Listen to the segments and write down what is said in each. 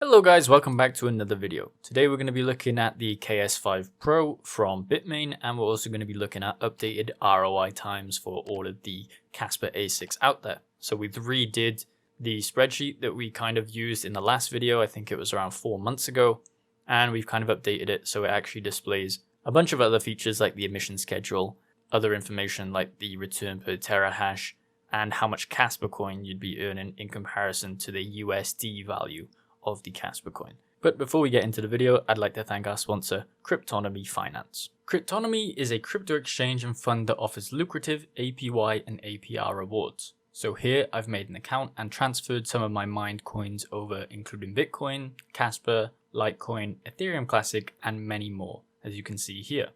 Hello guys, welcome back to another video. Today we're going to be looking at the KS5 Pro from Bitmain, and we're also going to be looking at updated ROI times for all of the Kaspa ASICs out there. So we've redid the spreadsheet that we kind of used in the last video. I think it was around 4 months ago, and we've kind of updated it so it actually displays a bunch of other features like the emission schedule, other information like the return per terahash, and how much Kaspa coin you'd be earning in comparison to the USD value of the Kaspa coin. But before we get into the video, I'd like to thank our sponsor, Cryptonomy Finance. Cryptonomy is a crypto exchange and fund that offers lucrative APY and APR rewards. So here I've made an account and transferred some of my mined coins over, including Bitcoin, Kaspa, Litecoin, Ethereum Classic, and many more, as you can see here.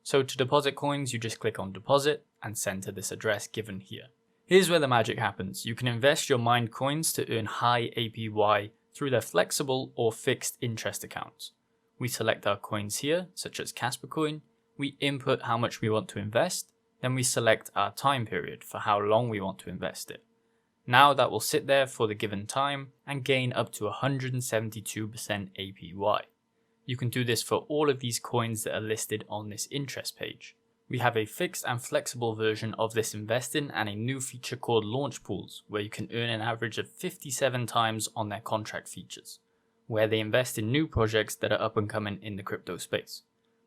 So to deposit coins, you just click on deposit and send to this address given here. Here's where the magic happens. You can invest your mined coins to earn high APY through their flexible or fixed interest accounts. We select our coins here, such as Kaspa coin, we input how much we want to invest, then we select our time period for how long we want to invest it. Now that will sit there for the given time and gain up to 172% APY. You can do this for all of these coins that are listed on this interest page. We have a fixed and flexible version of this investing and a new feature called Launchpools, where you can earn an average of 57 times on their contract features, where they invest in new projects that are up and coming in the crypto space.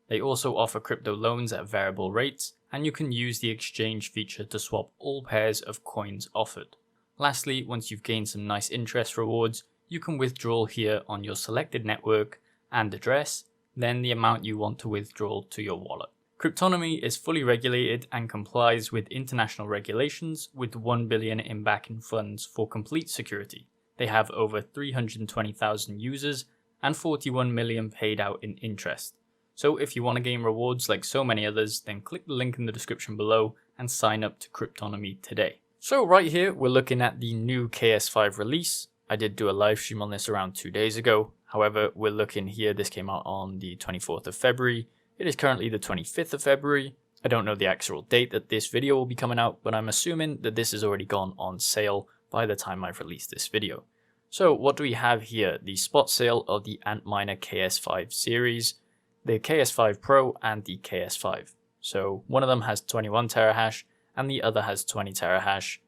They also offer crypto loans at variable rates, and you can use the exchange feature to swap all pairs of coins offered. Lastly, once you've gained some nice interest rewards, you can withdraw here on your selected network and address, then the amount you want to withdraw to your wallet. Cryptonomy is fully regulated and complies with international regulations with 1 billion in backing funds for complete security. They have over 320,000 users and 41 million paid out in interest. So if you want to gain rewards like so many others, then click the link in the description below and sign up to Cryptonomy today. So right here, we're looking at the new KS5 release. I did do a live stream on this around 2 days ago. However, we're looking here, this came out on the 24th of February. It is currently the 25th of February. I don't know the actual date that this video will be coming out, but I'm assuming that this has already gone on sale by the time I've released this video. So what do we have here? The spot sale of the Antminer KS5 series, the KS5 Pro and the KS5. So one of them has 21 terahash and the other has 20 terahash.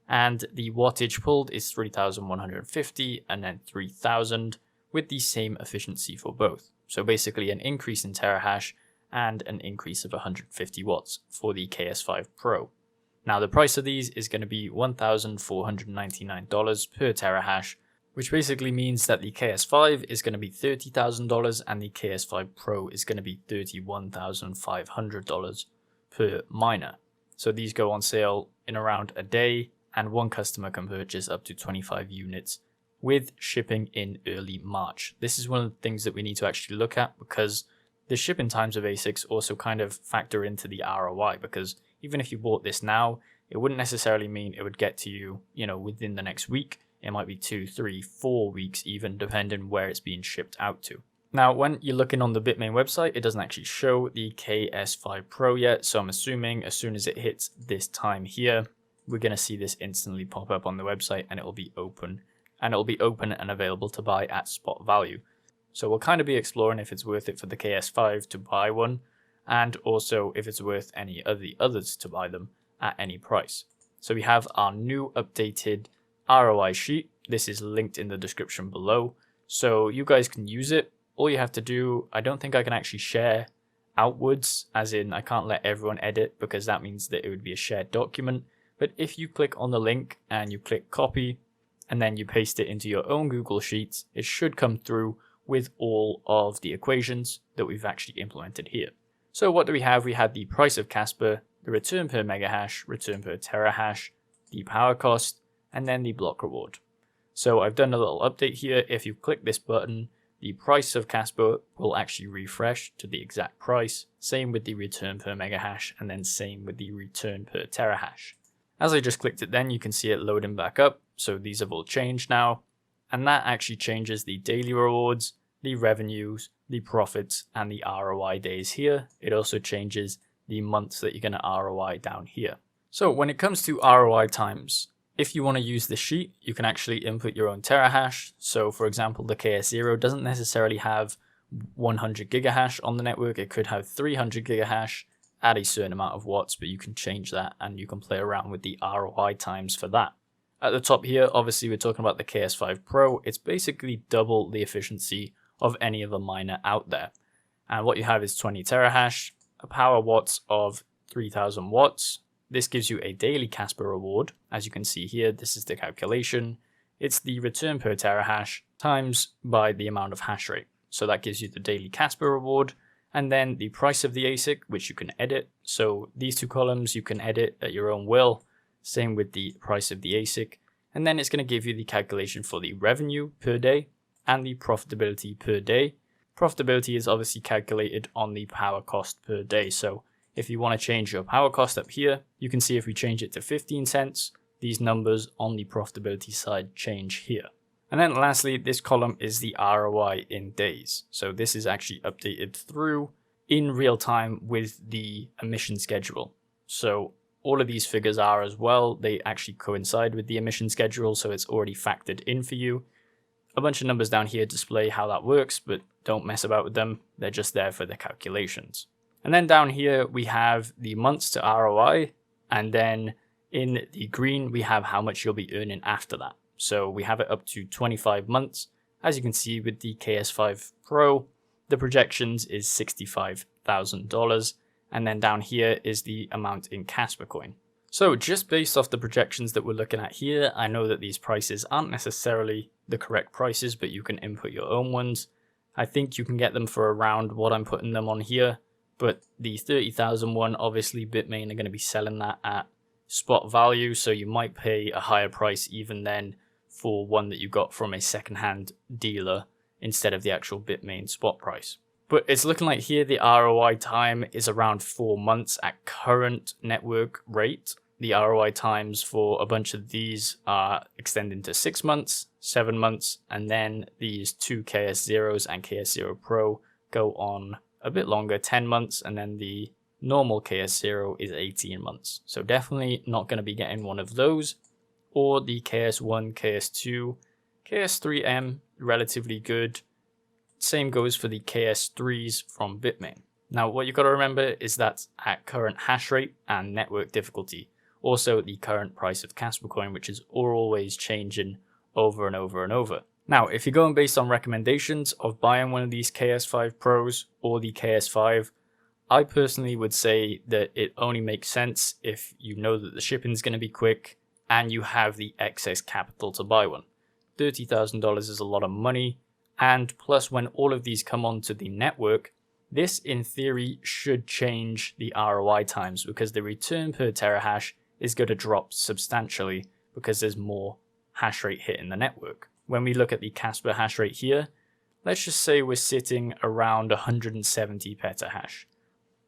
And the wattage pulled is 3150 and then 3000 with the same efficiency for both. So basically an increase in terahash and an increase of 150 watts for the KS5 Pro. Now the price of these is going to be $1,499 per terahash, which basically means that the KS5 is going to be $30,000 and the KS5 Pro is going to be $31,500 per miner. So these go on sale in around a day, and one customer can purchase up to 25 units with shipping in early March. This is one of the things that we need to actually look at, because the shipping times of ASICs also kind of factor into the ROI, because even if you bought this now, it wouldn't necessarily mean it would get to you, within the next week. It might be 2, 3, 4 weeks even, depending where it's being shipped out to. Now, when you're looking on the Bitmain website, it doesn't actually show the KS5 Pro yet, so I'm assuming as soon as it hits this time here, we're going to see this instantly pop up on the website and it will be open. And it'll be open and available to buy at spot value. So we'll kind of be exploring if it's worth it for the KS5 to buy one, and also if it's worth any of the others to buy them at any price. So we have our new updated ROI sheet. This is linked in the description below, so you guys can use it. All you have to do, I don't think I can actually share outwards, as in I can't let everyone edit, because that means that it would be a shared document. But if you click on the link and you click copy, and then you paste it into your own Google Sheets, it should come through with all of the equations that we've actually implemented here. So what do we have? We had the price of Kaspa, the return per megahash, return per terahash, the power cost, and then the block reward. So I've done a little update here. If you click this button, the price of Kaspa will actually refresh to the exact price. Same with the return per megahash, and then same with the return per terahash. As I just clicked it then, you can see it loading back up. So these have all changed now. And that actually changes the daily rewards, the revenues, the profits, and the ROI days here. It also changes the months that you're going to ROI down here. So when it comes to ROI times, If you want to use the sheet, you can actually input your own terahash. So for example, the KS0 doesn't necessarily have 100 gigahash on the network. It could have 300 gigahash at a certain amount of watts, but you can change that and you can play around with the ROI times for that. At the top here, obviously we're talking about the KS5 Pro. It's basically double the efficiency of any other miner out there. And what you have is 20 terahash, a power watts of 3000 watts. This gives you a daily Kaspa reward. As you can see here, this is the calculation. It's the return per terahash times by the amount of hash rate. So that gives you the daily Kaspa reward, and then the price of the ASIC, which you can edit. So these two columns you can edit at your own will. Same with the price of the ASIC. And then it's going to give you the calculation for the revenue per day and the profitability per day. Profitability is obviously calculated on the power cost per day. So if you want to change your power cost up here, you can see if we change it to 15 cents, these numbers on the profitability side change here. And then lastly, this column is the ROI in days. So this is actually updated through in real time with the emission schedule. So all of these figures are as well. They actually coincide with the emission schedule, so it's already factored in for you. A bunch of numbers down here display how that works, but don't mess about with them. They're just there for the calculations. And then down here, we have the months to ROI. And then in the green, we have how much you'll be earning after that. So we have it up to 25 months. As you can see with the KS5 Pro, the projections is $65,000. And then down here is the amount in Kaspa coin. So just based off the projections that we're looking at here, I know that these prices aren't necessarily the correct prices, but you can input your own ones. I think you can get them for around what I'm putting them on here. But the 30,000 one, obviously Bitmain are going to be selling that at spot value. So you might pay a higher price even then for one that you got from a secondhand dealer instead of the actual Bitmain spot price. But it's looking like here the ROI time is around 4 months at current network rate. The ROI times for a bunch of these are extending to 6 months, 7 months, and then these two KS0s and KS0 Pro go on a bit longer, 10 months, and then the normal KS0 is 18 months. So definitely not going to be getting one of those, or the KS1, KS2, KS3M, relatively good. Same goes for the KS3s from Bitmain. Now, what you've got to remember is that's at current hash rate and network difficulty. Also, the current price of Kaspa coin, which is always changing over and over and over. Now, if you're going based on recommendations of buying one of these KS5 Pros or the KS5, I personally would say that it only makes sense if you know that the shipping is going to be quick and you have the excess capital to buy one. $30,000 is a lot of money, and plus when all of these come onto the network, this in theory should change the ROI times because the return per terahash is going to drop substantially because there's more hash rate hitting the network. When we look at the Kaspa hash rate here, let's just say we're sitting around 170 petahash.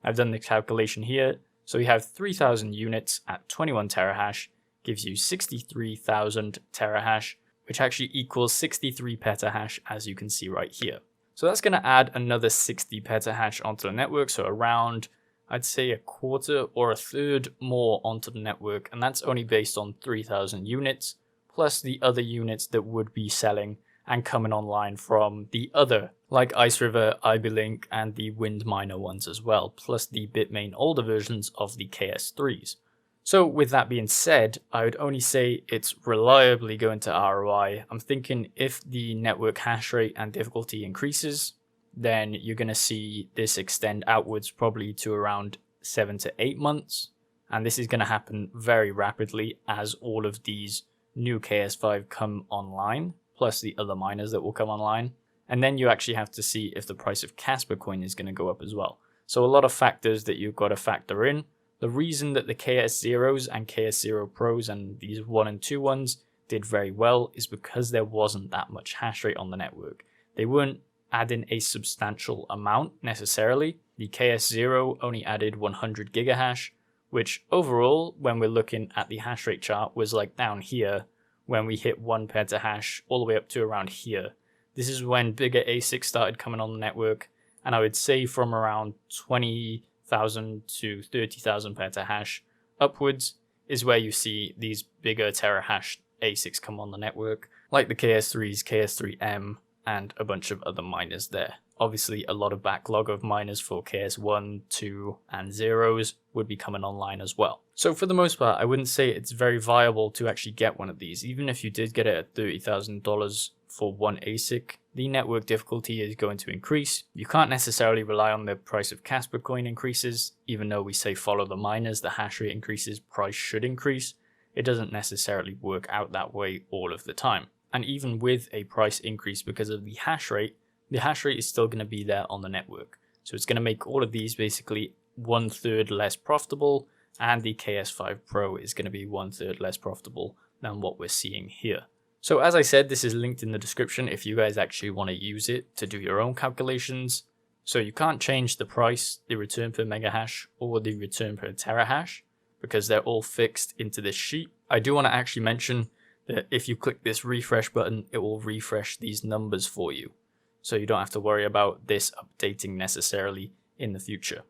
I've done the calculation here. So we have 3,000 units at 21 terahash, gives you 63,000 terahash, which actually equals 63 petahash, as you can see right here. So that's going to add another 60 petahash onto the network. So around, I'd say a quarter or a third more onto the network. And that's only based on 3,000 units. Plus the other units that would be selling and coming online from the other, like Ice River, IBLink, and the Windminer ones as well, plus the Bitmain older versions of the KS3s. So with that being said, I would only say it's reliably going to ROI. I'm thinking if the network hash rate and difficulty increases, then you're going to see this extend outwards probably to around 7 to 8 months. And this is going to happen very rapidly as all of these new KS5 come online, plus the other miners that will come online. And then you actually have to see if the price of Kaspa coin is going to go up as well. So a lot of factors that you've got to factor in. The reason that the KS0s and KS0 Pros and these 1 and 2 ones did very well is because there wasn't that much hash rate on the network. They weren't adding a substantial amount necessarily. The KS0 only added 100 gigahash, which overall, when we're looking at the hash rate chart, was like down here when we hit 1 petahash all the way up to around here. This is when bigger ASICs started coming on the network, and I would say from around 20,000 to 30,000 petahash upwards is where you see these bigger terahash ASICs come on the network, like the KS3s, KS3M, and a bunch of other miners there. Obviously, a lot of backlog of miners for KS1, 2, and zeros would be coming online as well. So for the most part, I wouldn't say it's very viable to actually get one of these. Even if you did get it at $30,000 for one ASIC, the network difficulty is going to increase. You can't necessarily rely on the price of Kaspa coin increases. Even though we say follow the miners, the hash rate increases, price should increase. It doesn't necessarily work out that way all of the time. And even with a price increase because of the hash rate is still going to be there on the network. So it's going to make all of these basically 1/3 less profitable, and the KS5 Pro is going to be 1/3 less profitable than what we're seeing here. So as I said, this is linked in the description if you guys actually want to use it to do your own calculations. So you can't change the price, the return per megahash, or the return per terahash, because they're all fixed into this sheet. I do want to actually mention that if you click this refresh button, it will refresh these numbers for you. So you don't have to worry about this updating necessarily in the future,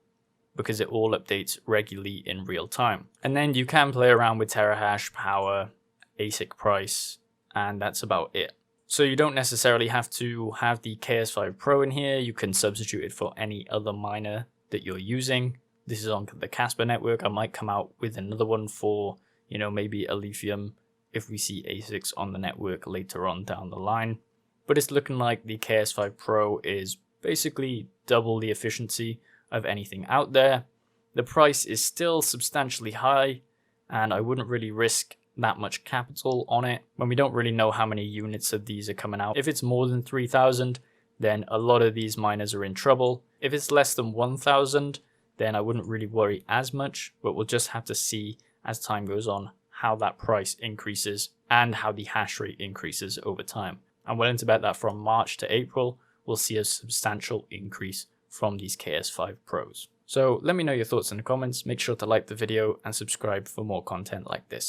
because it all updates regularly in real time. And then you can play around with terahash, power, ASIC price, and that's about it. So you don't necessarily have to have the KS5 Pro in here. You can substitute it for any other miner that you're using. This is on the Kaspa network. I might come out with another one for, maybe a lithium if we see ASICs on the network later on down the line. But it's looking like the KS5 Pro is basically double the efficiency of anything out there. The price is still substantially high, and I wouldn't really risk that much capital on it when we don't really know how many units of these are coming out. If it's more than 3,000, then a lot of these miners are in trouble. If it's less than 1,000, then I wouldn't really worry as much, but we'll just have to see as time goes on how that price increases and how the hash rate increases over time. I'm willing to bet that from March to April, we'll see a substantial increase from these KS5 Pros. So let me know your thoughts in the comments. Make sure to like the video and subscribe for more content like this.